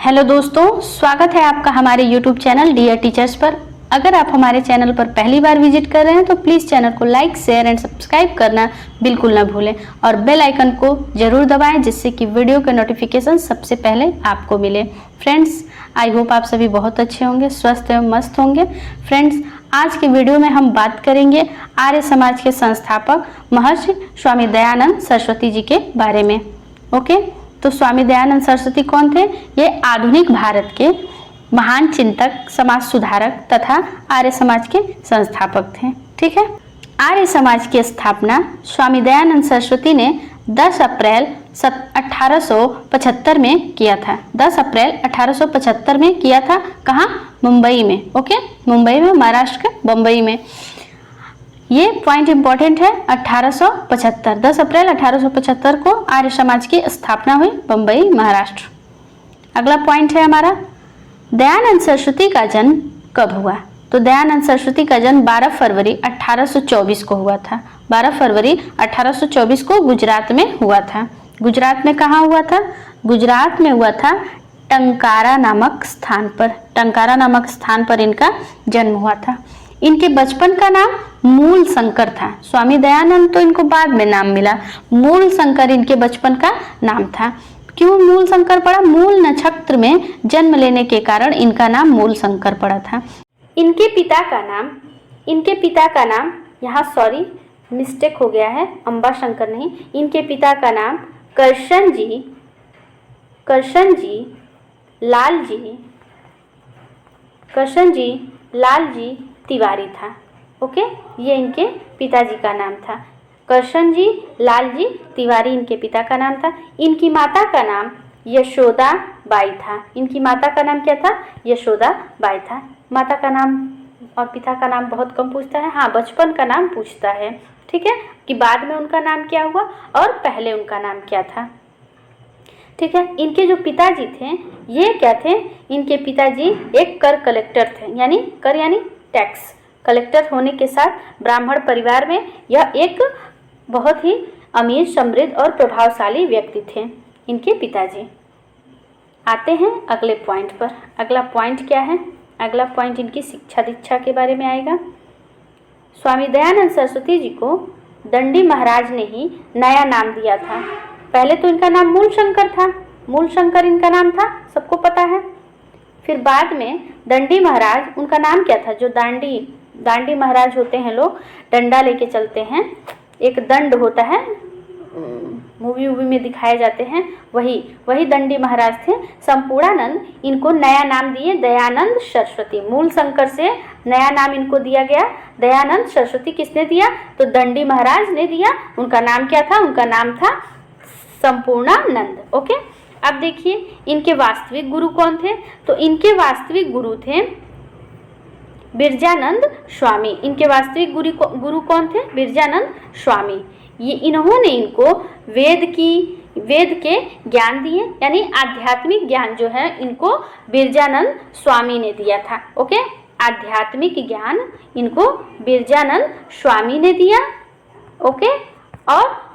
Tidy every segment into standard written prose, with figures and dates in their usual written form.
Hello दोस्तों, स्वागत है आपका हमारे YouTube चैनल डियर टीचर्स पर। अगर आप हमारे चैनल पर पहली बार विजिट कर रहे हैं तो प्लीज़ चैनल को लाइक, शेयर एंड सब्सक्राइब करना बिल्कुल ना भूलें और बेल आइकन को ज़रूर दबाएं जिससे कि वीडियो के नोटिफिकेशन सबसे पहले आपको मिले। फ्रेंड्स, आई होप आप सभी बहुत अच्छे होंगे, स्वस्थ एवं मस्त होंगे। फ्रेंड्स, आज के वीडियो में हम बात करेंगे आर्य समाज के संस्थापक महर्षि स्वामी दयानंद सरस्वती जी के बारे में। ओके, तो स्वामी दयानंद सरस्वती कौन थे? ये आधुनिक भारत के महान चिंतक, समाज सुधारक तथा आर्य समाज के संस्थापक थे। ठीक है, आर्य समाज की स्थापना स्वामी दयानंद सरस्वती ने 10 अप्रैल 1875 में किया था। 10 अप्रैल 1875 में किया था। कहाँ? मुंबई में। ओके, मुंबई में, महाराष्ट्र के बम्बई में। ये पॉइंट इंपॉर्टेंट है। 1875, 10 अप्रैल 1875 को आर्य समाज की स्थापना हुई, बम्बई, महाराष्ट्र। अगला पॉइंट है हमारा, दयानंद सरस्वती का जन्म कब हुआ? तो दयानंद सरस्वती का जन्म 12 फरवरी 1824 को हुआ था। 12 फरवरी 1824 को गुजरात में हुआ था। गुजरात में कहाँ हुआ था? गुजरात में हुआ था टंकारा नामक स्थान पर। टंकारा नामक स्थान पर इनका जन्म हुआ था। इनके बचपन का नाम मूल शंकर था। स्वामी दयानंद तो इनको बाद में नाम मिला, मूल शंकर इनके बचपन का नाम था। क्यों मूल शंकर पड़ा? मूल नक्षत्र में जन्म लेने के कारण इनका नाम मूल शंकर पड़ा था। इनके पिता का नाम यहाँ सॉरी मिस्टेक हो गया है, अंबा शंकर नहीं। इनके पिता का नाम करशन जी लालजी तिवारी था। ओके, ये इनके पिताजी का नाम था। करशन जी लालजी तिवारी इनके पिता का नाम था। इनकी माता का नाम यशोदा बाई था। इनकी माता का नाम क्या था? यशोदा बाई था। माता का नाम और पिता का नाम बहुत कम पूछता है। हाँ, बचपन का नाम पूछता है। ठीक है, कि बाद में उनका नाम क्या हुआ और पहले उनका नाम क्या था। ठीक है, इनके जो पिताजी थे ये क्या थे? इनके पिताजी एक कर कलेक्टर थे, यानी टैक्स कलेक्टर होने के साथ ब्राह्मण परिवार में यह एक बहुत ही अमीर, समृद्ध और प्रभावशाली व्यक्ति थे इनके पिताजी। आते हैं अगले पॉइंट पर। अगला पॉइंट क्या है? अगला पॉइंट इनकी शिक्षा दीक्षा के बारे में आएगा। स्वामी दयानंद सरस्वती जी को दंडी महाराज ने ही नया नाम दिया था। पहले तो इनका नाम मूल शंकर था, मूल शंकर इनका नाम था, सबको पता है। फिर बाद में दंडी महाराज, उनका नाम क्या था? जो दांडी महाराज होते हैं, लोग डंडा लेके चलते हैं, एक दंड होता है, मूवी में दिखाए जाते हैं, वही दंडी महाराज थे। संपूर्णानंद इनको नया नाम दिए दयानंद सरस्वती। मूल शंकर से नया नाम इनको दिया गया दयानंद सरस्वती। किसने दिया? तो दंडी महाराज ने दिया। उनका नाम क्या था? उनका नाम था संपूर्णानंद। ओके, अब देखिए इनके वास्तविक गुरु कौन थे? तो इनके वास्तविक गुरु थे बिरजानंद स्वामी। इनके वास्तविक गुरु कौन थे? बिरजानंद स्वामी। ये इन्होंने इनको वेद के ज्ञान दिए, यानी आध्यात्मिक ज्ञान जो है इनको बिरजानंद स्वामी ने दिया था। ओके, आध्यात्मिक ज्ञान इनको बिरजानंद स्वामी ने दिया। ओके, और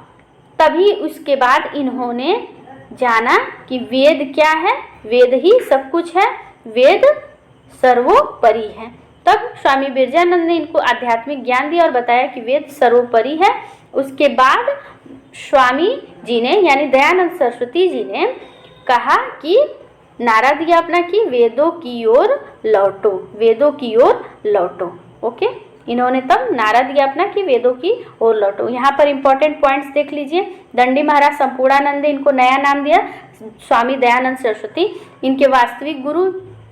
तभी उसके बाद इन्होंने जाना कि वेद क्या है, वेद ही सब कुछ है, वेद सर्वोपरि है। तब स्वामी बिरजानंद ने इनको आध्यात्मिक ज्ञान दिया और बताया कि वेद सर्वोपरि है। उसके बाद स्वामी जी ने, यानी दयानंद सरस्वती जी ने कहा कि नारा दिया अपना कि वेदों की ओर लौटो, वेदों की ओर लौटो। ओके, इन्होंने तब नारा दिया अपना कि वेदों की ओर लौटो। यहाँ पर इंपॉर्टेंट पॉइंट्स देख लीजिए। दंडी महाराज संपूर्णानंद ने इनको नया नाम दिया स्वामी दयानंद सरस्वती। इनके वास्तविक गुरु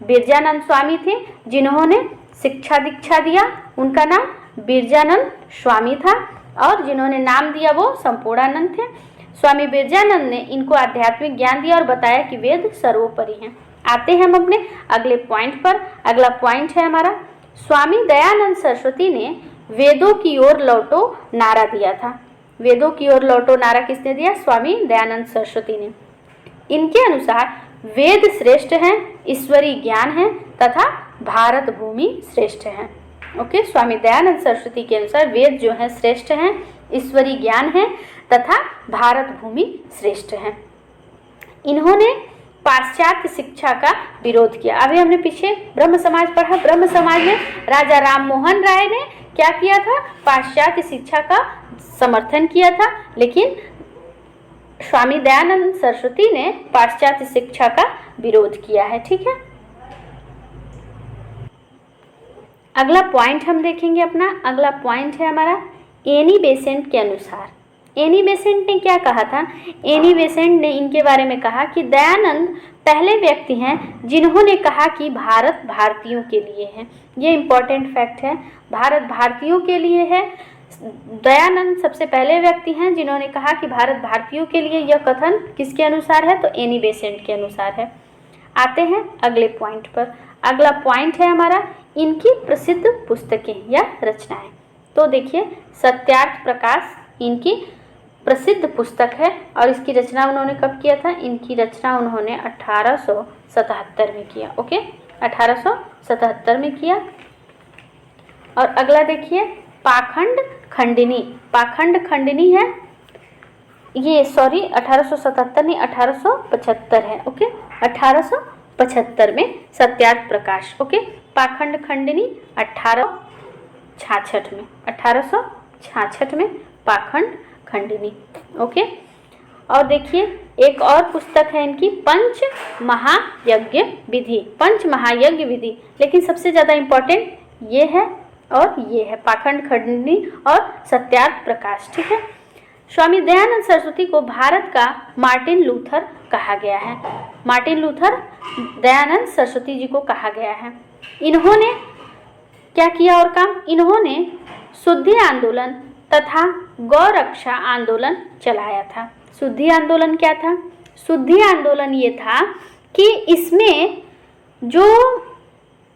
बिरजानंद स्वामी थे, जिन्होंने शिक्षा दीक्षा दिया, उनका नाम बिरजानंद स्वामी था, और जिन्होंने नाम दिया वो संपूर्णानंद थे। स्वामी बिरजानंद ने इनको आध्यात्मिक ज्ञान दिया और बताया कि वेद सर्वोपरि हैं। आते हैं हम अपने अगले पॉइंट पर। अगला पॉइंट है हमारा, स्वामी दयानंद सरस्वती ने वेदों की ओर लौटो नारा दिया था। वेदों की ओर लौटो नारा किसने दिया? स्वामी दयानंद सरस्वती ने। इनके अनुसार वेद श्रेष्ठ हैं, ईश्वरीय ज्ञान है तथा भारत भूमि श्रेष्ठ है। ओके, स्वामी दयानंद सरस्वती के अनुसार वेद जो है श्रेष्ठ हैं, ईश्वरीय ज्ञान है तथा भारत भूमि श्रेष्ठ है। इन्होंने पाश्चात्य शिक्षा का विरोध किया। अभी हमने पीछे ब्रह्म समाज पढ़ा, ब्रह्म समाज में राजा राम मोहन राय ने क्या किया था, पाश्चात्य शिक्षा का समर्थन किया था, लेकिन स्वामी दयानंद सरस्वती ने पाश्चात्य शिक्षा का विरोध किया है। ठीक है, अगला पॉइंट हम देखेंगे अपना। अगला पॉइंट है हमारा एनी बेसेंट के अनुसार। एनी बेसेंट ने क्या कहा था, एनी बेसेंट ने इनके बारे में कहा कि दयानंद पहले व्यक्ति हैं जिन्होंने कहा कि भारत भारतीयों के लिए है। ये इम्पोर्टेंट फैक्ट है, भारत भारतीयों के लिए है। दयानंद सबसे पहले व्यक्ति हैं जिन्होंने कहा कि भारत भारतीयों के लिए। यह कथन किसके अनुसार है, तो एनी बेसेंट के अनुसार है। आते हैं अगले पॉइंट पर। अगला पॉइंट है हमारा इनकी प्रसिद्ध पुस्तकें या रचनाएं। तो देखिए, सत्यार्थ प्रकाश इनकी प्रसिद्ध पुस्तक है और इसकी रचना उन्होंने कब किया था, इनकी रचना उन्होंने 1877 में किया। ओके, 1877 में किया। और अगला देखिए पाखंड खंडिनी। पाखंड खंडिनी है ये, सॉरी 1877 नहीं 1875 है। ओके, 1875 में सत्यार्थ प्रकाश। ओके, पाखंड खंडिनी 1866 में, 1866 में पाखंड खंडिनी। ओके, और देखिए एक और पुस्तक है इनकी पंच महायज्ञ विधि। पंच महायज्ञ विधि, लेकिन सबसे ज़्यादा इम्पोर्टेंट ये है और ये है, पाखंड खंडिनी और सत्यार्थ प्रकाश। ठीक है, स्वामी दयानंद सरस्वती को भारत का मार्टिन लूथर कहा गया है। मार्टिन लूथर दयानंद सरस्वती जी को कहा गया है। इन्होंने क्या किया और काम, इन्होंने शुद्धि आंदोलन तथा गौरक्षा आंदोलन चलाया था। शुद्धि आंदोलन क्या था, शुद्धि आंदोलन ये था कि इसमें जो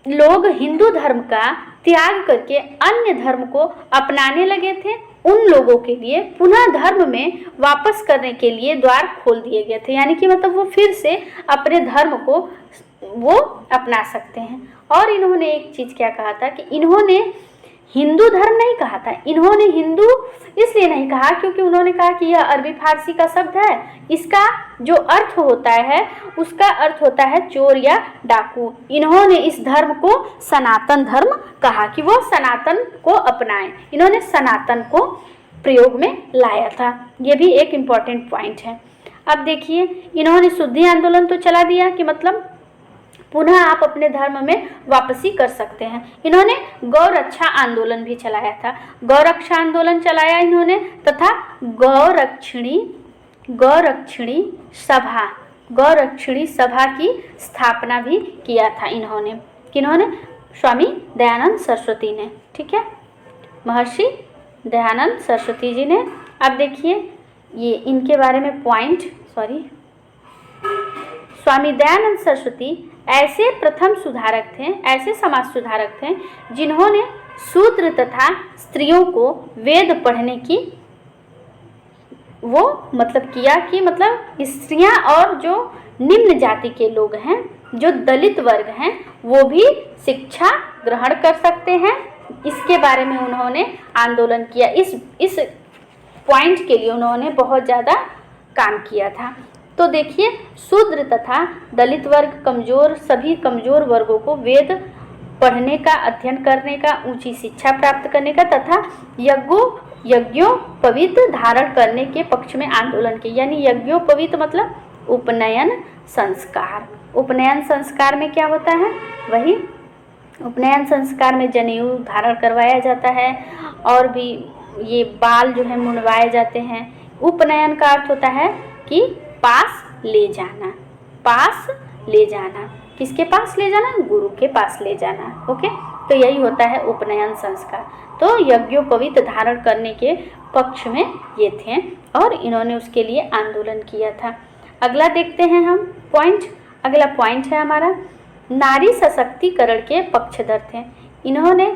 लोग हिंदू धर्म का त्याग करके अन्य धर्म को अपनाने लगे थे, उन लोगों के लिए पुनः धर्म में वापस करने के लिए द्वार खोल दिए गए थे। यानी कि मतलब वो फिर से अपने धर्म को वो अपना सकते हैं। और इन्होंने एक चीज़ क्या कहा था कि इन्होंने हिंदू धर्म नहीं कहा था, इन्होंने हिंदू इसलिए नहीं कहा क्योंकि उन्होंने कहा कि यह अरबी फारसी का शब्द है, इसका जो अर्थ होता है उसका अर्थ होता है चोर या डाकू। इन्होंने इस धर्म को सनातन धर्म कहा कि वो सनातन को अपनाएं। इन्होंने सनातन को प्रयोग में लाया था। ये भी एक इम्पॉर्टेंट पॉइंट है। अब देखिए, इन्होंने शुद्धि आंदोलन तो चला दिया कि मतलब पुनः आप अपने धर्म में वापसी कर सकते हैं। इन्होंने गौरक्षा आंदोलन भी चलाया था, गौरक्षा आंदोलन चलाया इन्होंने, तथा गौरक्षिणी सभा की स्थापना भी किया था इन्होंने। किन्होंने, स्वामी दयानंद सरस्वती ने। ठीक है, महर्षि दयानंद सरस्वती जी ने। अब देखिए ये इनके बारे में पॉइंट, स्वामी दयानंद सरस्वती ऐसे प्रथम सुधारक थे, ऐसे समाज सुधारक थे जिन्होंने शूद्र तथा स्त्रियों को वेद पढ़ने की वो मतलब किया कि मतलब स्त्रियां और जो निम्न जाति के लोग हैं, जो दलित वर्ग हैं, वो भी शिक्षा ग्रहण कर सकते हैं। इसके बारे में उन्होंने आंदोलन किया। इस पॉइंट के लिए उन्होंने बहुत ज़्यादा काम किया था। तो देखिए, शूद्र तथा दलित वर्ग, कमज़ोर, सभी कमज़ोर वर्गों को वेद पढ़ने का, अध्ययन करने का, ऊंची शिक्षा प्राप्त करने का तथा यज्ञोपवीत धारण करने के पक्ष में आंदोलन किया। यानी यज्ञोपवीत मतलब उपनयन संस्कार। उपनयन संस्कार में क्या होता है, वही उपनयन संस्कार में जनेऊ धारण करवाया जाता है और भी ये बाल जो है मुंडवाए जाते हैं। उपनयन का अर्थ होता है कि पास ले जाना, पास ले जाना। किसके पास ले जाना, गुरु के पास ले जाना। ओके, तो यही होता है उपनयन संस्कार। तो यज्ञोपवीत धारण करने के पक्ष में ये थे और इन्होंने उसके लिए आंदोलन किया था। अगला देखते हैं हम पॉइंट। अगला पॉइंट है हमारा नारी सशक्तिकरण के पक्षधर थे। इन्होंने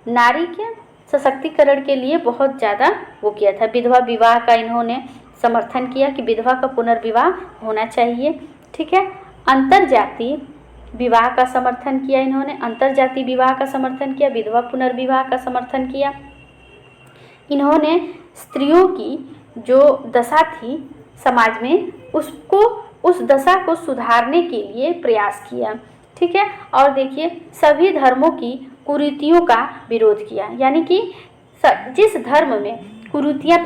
नारी के सशक्तिकरण के लिए बहुत ज़्यादा वो किया था। विधवा विवाह का इन्होंने समर्थन किया कि विधवा का पुनर्विवाह होना चाहिए। ठीक है, अंतरजातीय विवाह का समर्थन किया इन्होंने, अंतरजातीय विवाह का समर्थन किया, विधवा पुनर्विवाह का समर्थन किया। इन्होंने स्त्रियों की जो दशा थी समाज में उसको उस दशा को सुधारने के लिए प्रयास किया। ठीक है, और देखिए सभी धर्मों की कुरीतियों का विरोध किया, यानी कि जिस धर्म में कुरीतियाँ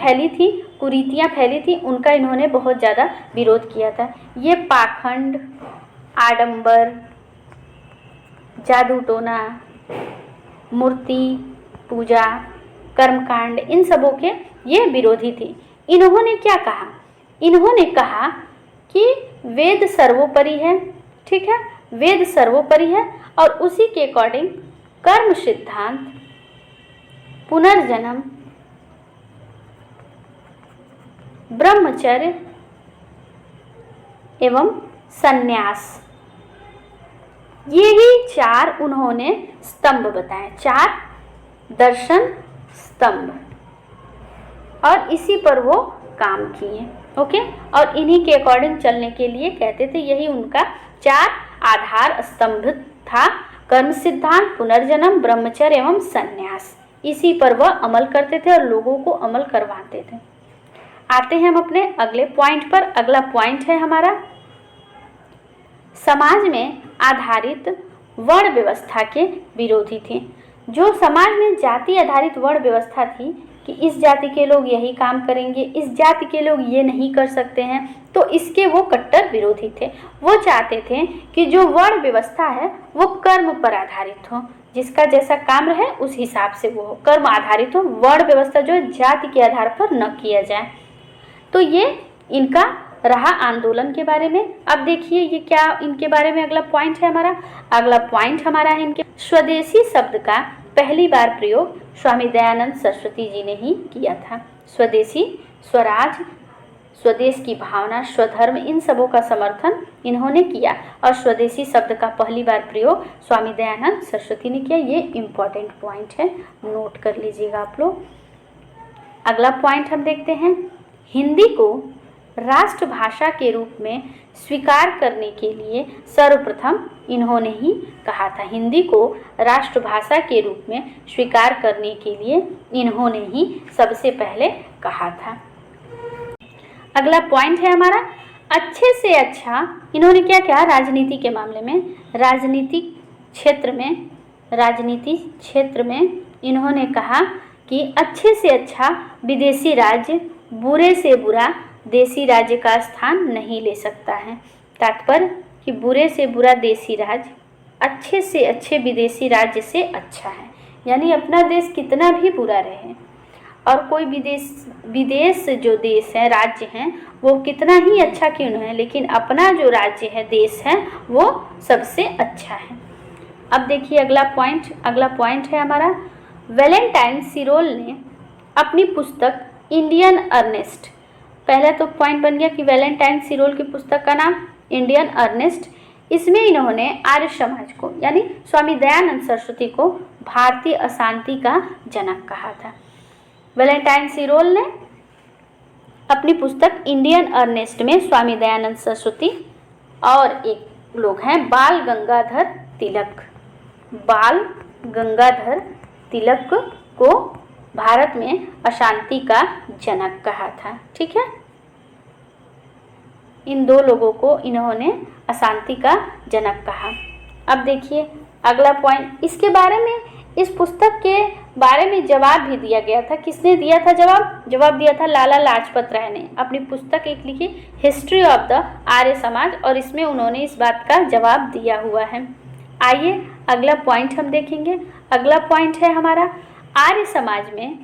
फैली थी उनका इन्होंने बहुत ज़्यादा विरोध किया था। ये पाखंड, आडंबर, जादू टोना, मूर्ति पूजा, कर्मकांड, इन सबों के ये विरोधी थे। इन्होंने क्या कहा? इन्होंने कहा कि वेद सर्वोपरि है। ठीक है, वेद सर्वोपरि है और उसी के अकॉर्डिंग कर्म सिद्धांत, पुनर्जन्म, ब्रह्मचर्य एवं संन्यास, ये ही 4 उन्होंने स्तंभ बताए, 4 दर्शन स्तंभ, और इसी पर वो काम किए। ओके, और इन्हीं के अकॉर्डिंग चलने के लिए कहते थे, यही उनका 4 आधार स्तंभ था, कर्म सिद्धांत, पुनर्जन्म, ब्रह्मचर्य एवं संन्यास। इसी पर वह अमल करते थे और लोगों को अमल करवाते थे। आते हैं हम अपने अगले पॉइंट पर। अगला पॉइंट है हमारा, समाज में आधारित वर्ण व्यवस्था के विरोधी थे। जो समाज में जाति आधारित वर्ण व्यवस्था थी कि इस जाति के लोग यही काम करेंगे, इस जाति के लोग ये नहीं कर सकते हैं, तो इसके वो कट्टर विरोधी थे। वो चाहते थे कि जो वर्ण व्यवस्था है वो कर्म पर आधारित हो, जिसका जैसा काम रहे उस हिसाब से वो हो, कर्म आधारित हो, वर्ण व्यवस्था जो जाति के आधार पर न किया जाए। तो ये इनका रहा आंदोलन के बारे में। अब देखिए ये क्या इनके बारे में अगला पॉइंट है हमारा। अगला पॉइंट हमारा है इनके स्वदेशी शब्द का पहली बार प्रयोग स्वामी दयानंद सरस्वती जी ने ही किया था। स्वदेशी, स्वराज, स्वदेश की भावना, स्वधर्म, इन सबों का समर्थन इन्होंने किया और स्वदेशी शब्द का पहली बार प्रयोग स्वामी दयानंद सरस्वती ने किया। ये इम्पॉर्टेंट पॉइंट है, नोट कर लीजिएगा आप लोग। अगला पॉइंट हम देखते हैं, हिंदी को राष्ट्रभाषा के रूप में स्वीकार करने के लिए सर्वप्रथम इन्होंने ही कहा था। हिंदी को राष्ट्रभाषा के रूप में स्वीकार करने के लिए इन्होंने ही सबसे पहले कहा था। अगला पॉइंट है हमारा, अच्छे से अच्छा इन्होंने क्या किया राजनीति के मामले में, राजनीतिक क्षेत्र में इन्होंने कहा कि अच्छे से अच्छा विदेशी राज्य बुरे से बुरा देसी राज्य का स्थान नहीं ले सकता है। तात्पर्य कि बुरे से बुरा देसी राज्य अच्छे से अच्छे विदेशी राज्य से अच्छा है। यानी अपना देश कितना भी बुरा रहे और कोई विदेश जो देश है, राज्य हैं, वो कितना ही अच्छा क्यों न है, लेकिन अपना जो राज्य है, देश है, वो सबसे अच्छा है। अब देखिए अगला पॉइंट है हमारा, वैलेंटाइन सिरोल ने अपनी पुस्तक इंडियन अर्नेस्ट, पहला तो पॉइंट बन गया कि वैलेंटाइन सिरोल की पुस्तक का नाम इंडियन अर्नेस्ट, इसमें इन्होंने आर्य समाज को यानी स्वामी दयानंद सरस्वती को भारतीय अशांति का जनक कहा था। वैलेंटाइन सिरोल ने अपनी पुस्तक इंडियन अर्नेस्ट में स्वामी दयानंद सरस्वती और एक लोग हैं बाल गंगाधर तिलक को भारत में अशांति का जनक कहा था। ठीक है, इन 2 लोगों को इन्होंने अशांति का जनक कहा। अब देखिए अगला पॉइंट, इसके बारे में, इस पुस्तक के बारे में जवाब भी दिया गया था। किसने दिया था जवाब दिया था लाला लाजपत राय ने। अपनी पुस्तक एक लिखी history of the Arya Samaj और इसमें उन्होंने इस बात का जवाब दिया हुआ है। आइए अगला पॉइंट हम देखेंगे। अगला पॉइंट है हमारा, आर्य समाज में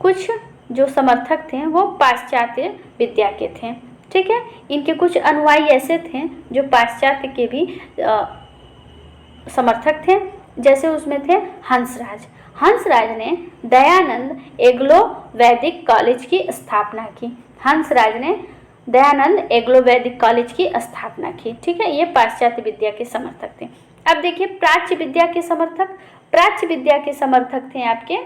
कुछ जो समर्थक थे वो पाश्चात्य विद्या के थे। ठीक है, इनके कुछ अनुयायी ऐसे थे जो पाश्चात्य के भी समर्थक थे, जैसे उसमें थे हंसराज ने दयानंद एग्लो वैदिक कॉलेज की स्थापना की। हंसराज ने दयानंद एग्लो वैदिक कॉलेज की स्थापना की। ठीक है, ये पाश्चात्य विद्या के समर्थक थे। अब देखिए प्राच्य विद्या के समर्थक थे आपके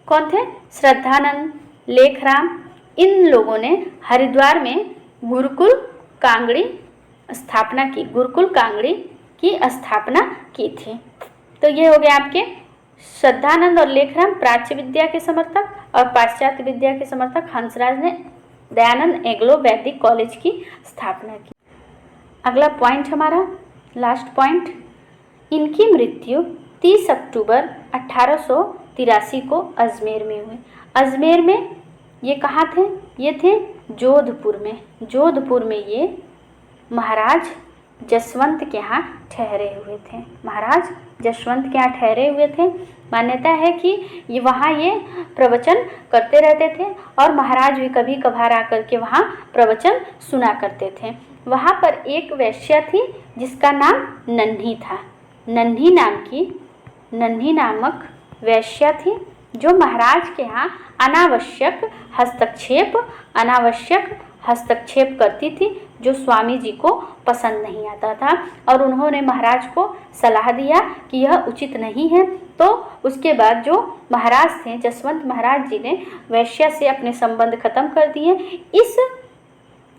कौन थे? श्रद्धानंद, लेखराम। इन लोगों ने हरिद्वार में गुरुकुल कांगड़ी की स्थापना की थी। तो ये हो गया आपके श्रद्धानंद और लेखराम प्राच्य विद्या के समर्थक, और पाश्चात्य विद्या के समर्थक हंसराज ने दयानंद एग्लो वैदिक कॉलेज की स्थापना की। अगला पॉइंट हमारा लास्ट पॉइंट, इनकी मृत्यु 30 अक्टूबर 1883 को अजमेर में हुई। अजमेर में ये कहाँ थे? ये थे जोधपुर में। जोधपुर में ये महाराज जसवंत के यहाँ ठहरे हुए थे। महाराज जसवंत के यहाँ ठहरे हुए थे। मान्यता है कि ये वहाँ ये प्रवचन करते रहते थे और महाराज भी कभी कभार आकर के वहाँ प्रवचन सुना करते थे। वहाँ पर एक वेश्या थी जिसका नाम नन्ही था। नन्ही नामक वेश्या थी जो महाराज के यहाँ अनावश्यक हस्तक्षेप करती थी, जो स्वामी जी को पसंद नहीं आता था और उन्होंने महाराज को सलाह दिया कि यह उचित नहीं है। तो उसके बाद जो महाराज थे जसवंत महाराज जी ने वैश्या से अपने संबंध खत्म कर दिए। इस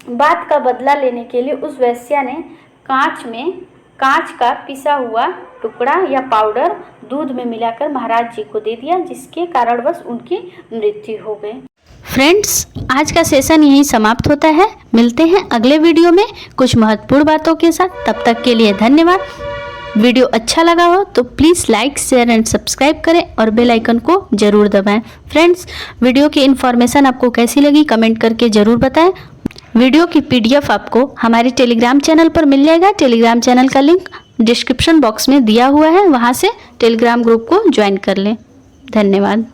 बात का बदला लेने के लिए उस वैश्या ने कांच का पिसा हुआ टुकड़ा या पाउडर दूध में मिलाकर महाराज जी को दे दिया, जिसके कारणवश उनकी मृत्यु हो गई। फ्रेंड्स, आज का सेशन यहीं समाप्त होता है। मिलते हैं अगले वीडियो में कुछ महत्वपूर्ण बातों के साथ। तब तक के लिए धन्यवाद। वीडियो अच्छा लगा हो तो please like, share and subscribe करें और बेल आइकन को ज़रूर दबाएं। फ्रेंड्स, वीडियो की इन्फॉर्मेशन आपको कैसी लगी कमेंट करके ज़रूर बताएं। वीडियो की PDF आपको हमारे टेलीग्राम चैनल पर मिल जाएगा। टेलीग्राम चैनल का लिंक डिस्क्रिप्शन बॉक्स में दिया हुआ है, वहाँ से टेलीग्राम ग्रुप को ज्वाइन कर लें। धन्यवाद।